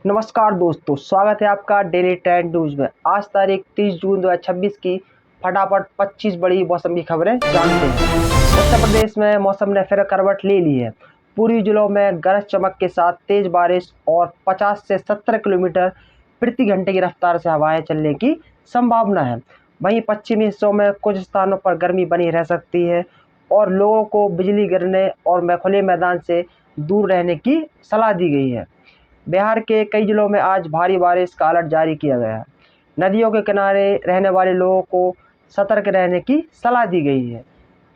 नमस्कार दोस्तों, स्वागत है आपका डेली ट्रेंड न्यूज़ में। आज तारीख 30 जून 2026 की फटाफट 25 बड़ी मौसम की खबरें जानते हैं। उत्तर प्रदेश में मौसम ने फिर करवट ले ली है। पूर्वी जिलों में गरज चमक के साथ तेज बारिश और 50 से 70 किलोमीटर प्रति घंटे की रफ्तार से हवाएं चलने की संभावना है। वहीं पश्चिमी हिस्सों में कुछ स्थानों पर गर्मी बनी रह सकती है और लोगों को बिजली गिरने और खुले मैदान से दूर रहने की सलाह दी गई है। बिहार के कई जिलों में आज भारी बारिश का अलर्ट जारी किया गया है। नदियों के किनारे रहने वाले लोगों को सतर्क रहने की सलाह दी गई है।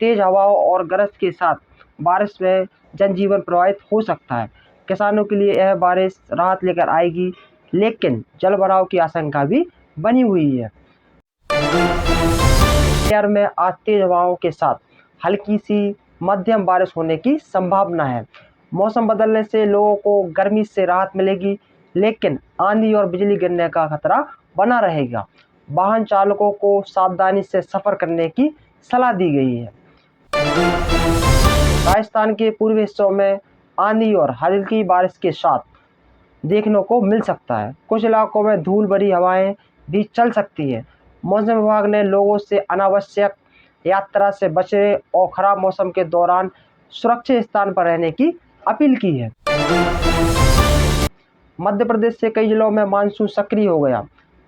तेज हवाओं और गरज के साथ बारिश में जनजीवन प्रभावित हो सकता है। किसानों के लिए यह बारिश राहत लेकर आएगी, लेकिन जलभराव की आशंका भी बनी हुई है। शहर में आज तेज हवाओं के साथ हल्की सी मध्यम बारिश होने की संभावना है। मौसम बदलने से लोगों को गर्मी से राहत मिलेगी, लेकिन आंधी और बिजली गिरने का खतरा बना रहेगा। वाहन चालकों को सावधानी से सफर करने की सलाह दी गई है। राजस्थान के पूर्वी हिस्सों में आंधी और हल्की बारिश के साथ देखने को मिल सकता है। कुछ इलाकों में धूल भरी हवाएं भी चल सकती है। मौसम विभाग ने लोगों से अनावश्यक यात्रा से बचने और खराब मौसम के दौरान सुरक्षित स्थान पर रहने की अपील की है। मध्य प्रदेश से कई जिलों में मानसून सक्रिय हो गया।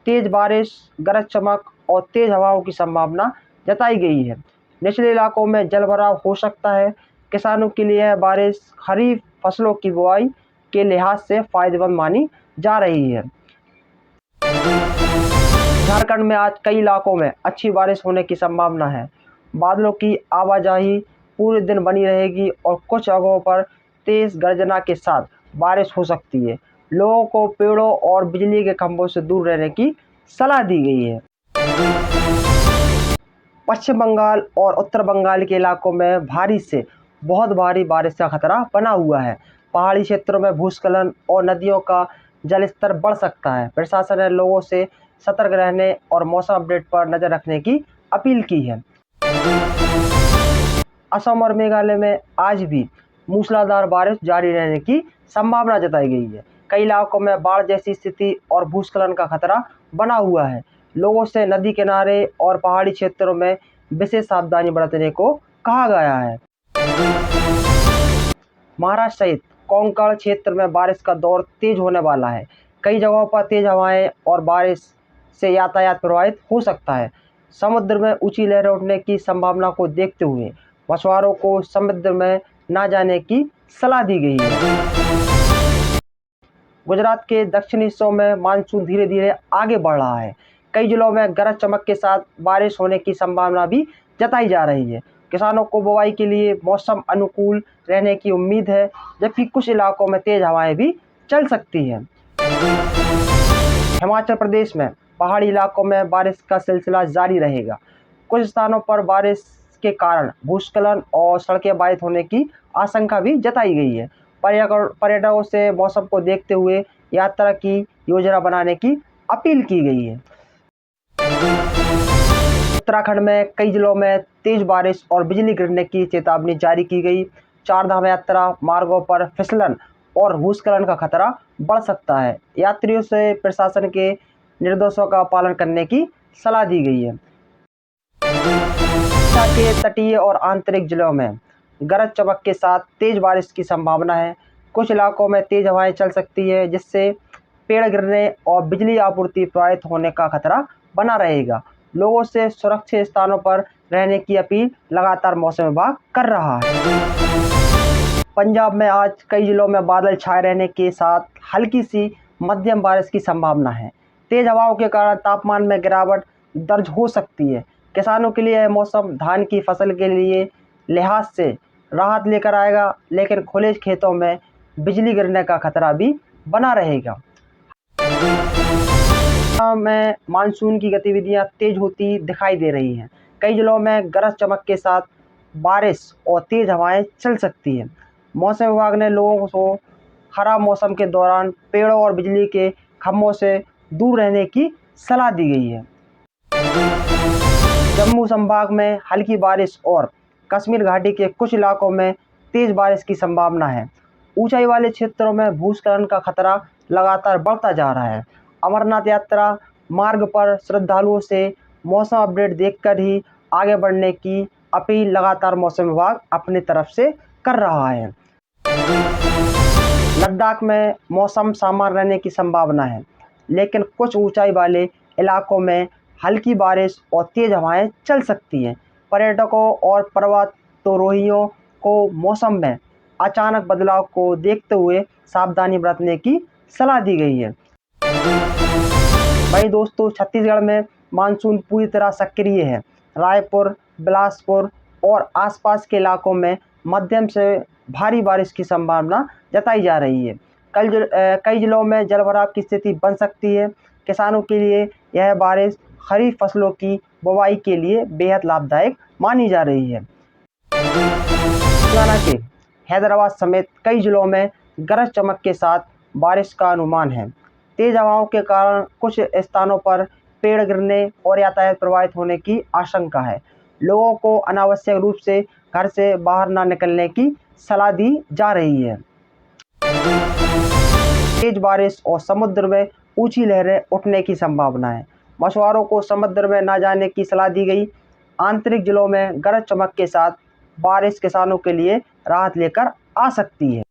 तेज बारिश, गरज चमक और तेज हवाओं की संभावना जताई गई है। निचले इलाकों में जलभराव हो सकता है। किसानों के लिए यह बारिश खरीफ फसलों की बुआई के लिहाज से फायदेमंद मानी जा रही है। झारखंड में आज कई इलाकों में अच्छी बारिश होने की संभावना है। बादलों की आवाजाही पूरे दिन बनी रहेगी और कुछ जगहों पर तेज गर्जना के साथ बारिश हो सकती है। लोगों को पेड़ों और बिजली के खंभों से दूर रहने की सलाह दी गई है। पश्चिम बंगाल और उत्तर बंगाल के इलाकों में भारी से बहुत भारी बारिश का खतरा बना हुआ है। पहाड़ी क्षेत्रों में भूस्खलन और नदियों का जलस्तर बढ़ सकता है। प्रशासन ने लोगों से सतर्क रहने और मौसम अपडेट पर नजर रखने की अपील की है। असम और मेघालय में आज भी मूसलाधार बारिश जारी रहने की संभावना जताई गई है। कई इलाकों में बाढ़ जैसी स्थिति और भूस्खलन का खतरा बना हुआ है। लोगों से नदी किनारे और पहाड़ी क्षेत्रों में विशेष सावधानी बरतने को कहा गया है। महाराष्ट्र सहित कोंकण क्षेत्र में बारिश का दौर तेज होने वाला है। कई जगहों पर तेज हवाएं और बारिश से यातायात प्रभावित हो सकता है। समुद्र में ऊंची लहरें उठने की संभावना को देखते हुए मछुआरों को समुद्र में न जाने की सलाह दी गई है। गुजरात के दक्षिणी हिस्सों में मानसून धीरे धीरे आगे बढ़ रहा है। कई जिलों में गरज चमक के साथ बारिश होने की संभावना भी जताई जा रही है। किसानों को बुवाई के लिए मौसम अनुकूल रहने की उम्मीद है, जबकि कुछ इलाकों में तेज हवाएं भी चल सकती हैं। हिमाचल प्रदेश में पहाड़ी इलाकों में बारिश का सिलसिला जारी रहेगा। कुछ स्थानों पर बारिश के कारण भूस्खलन और सड़कें बाधित होने की आशंका भी जताई गई है। पर्यटकों से मौसम को देखते हुए यात्रा की योजना बनाने की अपील की गई है। उत्तराखंड में कई जिलों में तेज बारिश और बिजली गिरने की चेतावनी जारी की गई। चारधाम यात्रा मार्गों पर फिसलन और भूस्खलन का खतरा बढ़ सकता है। यात्रियों से प्रशासन के निर्देशों का पालन करने की सलाह दी गई है। ओडिशा के तटीय और आंतरिक जिलों में गरज चमक के साथ तेज बारिश की संभावना है। कुछ इलाकों में तेज हवाएं चल सकती है, जिससे पेड़ गिरने और बिजली आपूर्ति प्रभावित होने का खतरा बना रहेगा। लोगों से सुरक्षित स्थानों पर रहने की अपील लगातार मौसम विभाग कर रहा है। पंजाब में आज कई जिलों में बादल छाए रहने के साथ हल्की सी मध्यम बारिश की संभावना है। तेज हवाओं के कारण तापमान में गिरावट दर्ज हो सकती है। किसानों के लिए यह मौसम धान की फसल के लिए लिहाज से राहत लेकर आएगा, लेकिन खुले खेतों में बिजली गिरने का खतरा भी बना रहेगा। में मानसून की गतिविधियां तेज होती दिखाई दे रही हैं। कई जिलों में गरज चमक के साथ बारिश और तेज हवाएं चल सकती हैं। मौसम विभाग ने लोगों को खराब मौसम के दौरान पेड़ों और बिजली के खंभों से दूर रहने की सलाह दी गई है। जम्मू संभाग में हल्की बारिश और कश्मीर घाटी के कुछ इलाकों में तेज बारिश की संभावना है। ऊंचाई वाले क्षेत्रों में भूस्खलन का खतरा लगातार बढ़ता जा रहा है। अमरनाथ यात्रा मार्ग पर श्रद्धालुओं से मौसम अपडेट देखकर ही आगे बढ़ने की अपील लगातार मौसम विभाग अपनी तरफ से कर रहा है। लद्दाख में मौसम सामान्य रहने की संभावना है, लेकिन कुछ ऊंचाई वाले इलाकों में हल्की बारिश और तेज हवाएं चल सकती हैं। पर्यटकों और पर्वतारोहियों को मौसम में अचानक बदलाव को देखते हुए सावधानी बरतने की सलाह दी गई है। वहीं दोस्तों, छत्तीसगढ़ में मानसून पूरी तरह सक्रिय है। रायपुर, बिलासपुर और आसपास के इलाकों में मध्यम से भारी बारिश की संभावना जताई जा रही है। कई जिलों में जलभराव की स्थिति बन सकती है। किसानों के लिए यह बारिश खरीफ फसलों की बुवाई के लिए बेहद लाभदायक मानी जा रही है। तेलंगाना के हैदराबाद समेत कई जिलों में गरज चमक के साथ बारिश का अनुमान है। तेज हवाओं के कारण कुछ स्थानों पर पेड़ गिरने और यातायात प्रभावित होने की आशंका है। लोगों को अनावश्यक रूप से घर से बाहर न निकलने की सलाह दी जा रही है। तेज बारिश और समुद्र में ऊंची लहरें उठने की संभावना है। मछुआरों को समुद्र में न जाने की सलाह दी गई। आंतरिक जिलों में गरज चमक के साथ बारिश किसानों के लिए राहत लेकर आ सकती है।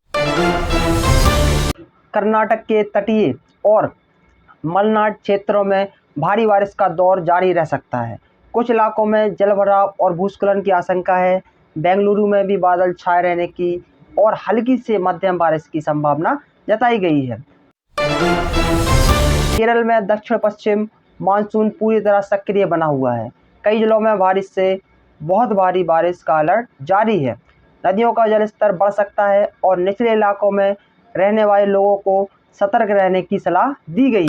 कर्नाटक के तटीय और मलनाड क्षेत्रों में भारी बारिश का दौर जारी रह सकता है। कुछ इलाकों में जलभराव और भूस्खलन की आशंका है। बेंगलुरु में भी बादल छाए रहने की और हल्की से मध्यम बारिश की संभावना जताई गई है। केरल में दक्षिण पश्चिम मानसून पूरी तरह सक्रिय बना हुआ है। कई जिलों में बारिश से बहुत भारी बारिश का अलर्ट जारी है। नदियों का जलस्तर बढ़ सकता है और निचले इलाकों में रहने वाले लोगों को सतर्क रहने की सलाह दी गई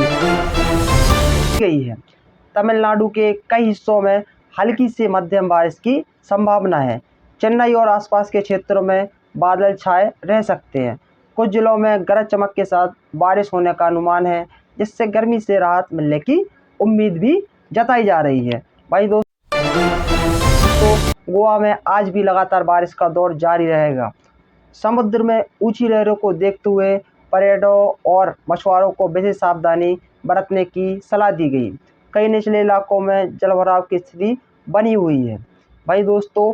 है। तमिलनाडु के कई हिस्सों में हल्की से मध्यम बारिश की संभावना है। चेन्नई और आसपास के क्षेत्रों में बादल छाए रह सकते हैं। कुछ जिलों में गरज चमक के साथ बारिश होने का अनुमान है, जिससे गर्मी से राहत मिलने की उम्मीद भी जताई जा रही है। भाई दोस्तों, गोवा में आज भी लगातार बारिश का दौर जारी रहेगा। समुद्र में ऊंची लहरों को देखते हुए पर्यटकों और मछुआरों को विशेष सावधानी बरतने की सलाह दी गई। कई निचले इलाकों में जलभराव की स्थिति बनी हुई है। भाई दोस्तों,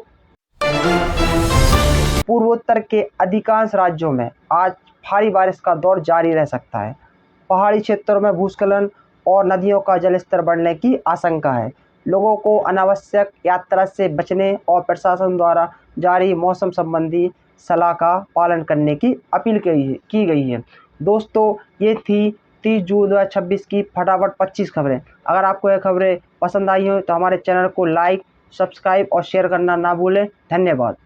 पूर्वोत्तर के अधिकांश राज्यों में आज भारी बारिश का दौर जारी रह सकता है। पहाड़ी क्षेत्रों में भूस्खलन और नदियों का जलस्तर बढ़ने की आशंका है। लोगों को अनावश्यक यात्रा से बचने और प्रशासन द्वारा जारी मौसम संबंधी सलाह का पालन करने की अपील की गई है। दोस्तों, ये थी 30 जून 2026 की फटाफट 25 खबरें। अगर आपको ये खबरें पसंद आई हो तो हमारे चैनल को लाइक, सब्सक्राइब और शेयर करना ना भूलें। धन्यवाद।